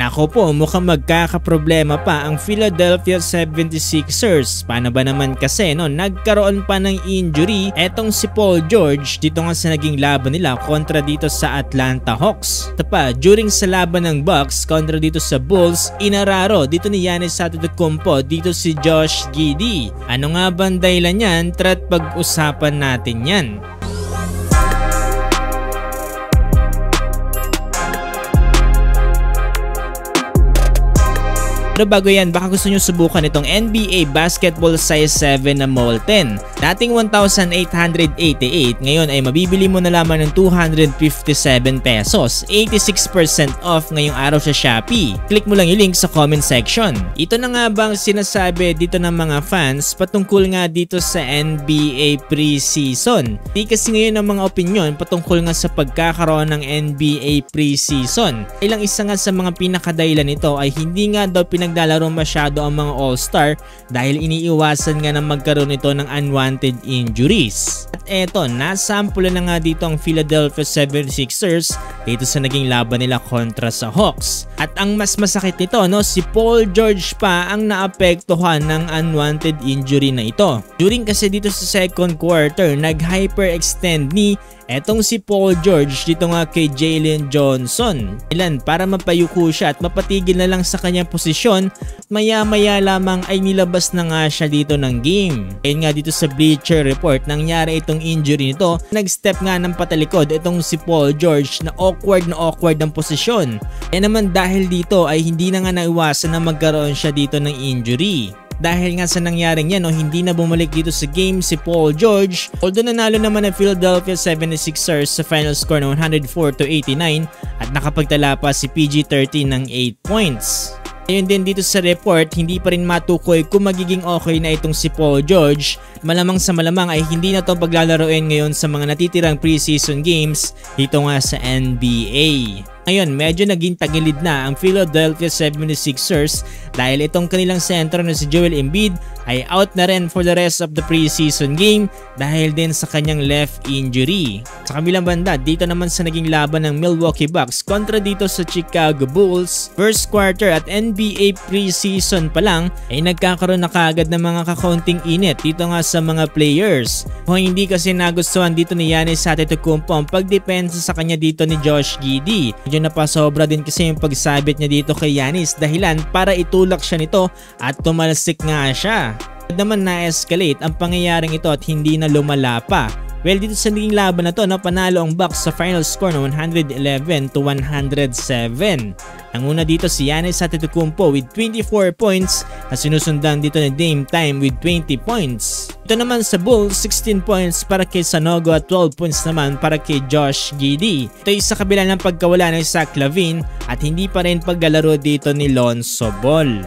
Nako po, mukhang magkakaproblema pa ang Philadelphia 76ers. Paano ba naman kasi nagkaroon pa ng injury etong si Paul George dito nga sa naging laban nila kontra dito sa Atlanta Hawks. Ito pa, during sa laban ng Bucks kontra dito sa Bulls, inararo dito ni Giannis Antetokounmpo dito si Josh Giddey. Ano nga bang dahilan yan? Tara't pag-usapan natin yan. Pero bago yan, baka gusto nyo subukan itong NBA Basketball Size 7 na Molten. Dating 1,888, ngayon ay mabibili mo na lamang ng 257 pesos. 86% off ngayong araw sa Shopee. Click mo lang yung link sa comment section. Ito na nga bang sinasabi dito ng mga fans patungkol nga dito sa NBA preseason? Di kasi ngayon ang mga opinion patungkol nga sa pagkakaroon ng NBA preseason. Ilang isa nga sa mga pinakadahilan nito ay hindi nga daw naglalaro masyado ang mga all-star dahil iniiwasan nga na magkaroon ito ng unwanted injuries. At eto, nasampulan na nga dito ang Philadelphia 76ers dito sa naging laban nila kontra sa Hawks. At ang mas masakit nito, si Paul George pa ang naapektuhan ng unwanted injury na ito. During kasi dito sa second quarter, nag-hyperextend ni etong si Paul George dito nga kay Jalen Johnson. Para mapayuko siya at mapatigil na lang sa kanyang posisyon, maya-maya lamang ay nilabas na nga siya dito ng game. Ayun nga dito sa Bleacher Report, nangyari itong injury nito. Nag-step nga ng patalikod itong si Paul George na awkward ang posisyon. Naman dahil dito ay hindi na nga naiwasan na magkaroon siya dito ng injury. Dahil nga sa nangyaring yan, hindi na bumalik dito sa game si Paul George. Although nanalo naman ang Philadelphia 76ers sa final score na 104-89 at nakapagtala pa si PG-13 ng 8 points. Ayun din dito sa report, hindi pa rin matukoy kung magiging okay na itong si Paul George. Malamang sa malamang ay hindi na itong paglalaroin ngayon sa mga natitirang preseason games dito nga sa NBA. Ngayon, medyo naging tagilid na ang Philadelphia 76ers dahil itong kanilang center na si Joel Embiid ay out na rin for the rest of the preseason game dahil din sa kanyang left injury. Sa kabilang banda, dito naman sa naging laban ng Milwaukee Bucks kontra dito sa Chicago Bulls, first quarter at NBA preseason pa lang ay nagkakaroon na kaagad ng mga kakaunting init dito nga sa mga players. Kung hindi kasi nagustuhan dito ni Giannis Antetokounmpo ang pagdepensa sa kanya dito ni Josh Giddey. Medyo napasobra din kasi yung pagsabit niya dito kay Giannis dahilan para itulak siya nito at tumalsik nga siya. Naman na-escalate ang pangyayaring ito at hindi na lumala pa. Well, dito sa naging laban na to, panalo ang Bucks sa final score na 111-107. Ang una dito si Giannis Antetokounmpo with 24 points at sinusundan dito ni Dame Time with 20 points. Ito naman sa Bulls, 16 points para kay Sanogo at 12 points naman para kay Josh Giddey. Ito ay sa kabila ng pagkawala ni Zach LaVine at hindi pa rin paglalaro dito ni Lonzo Ball.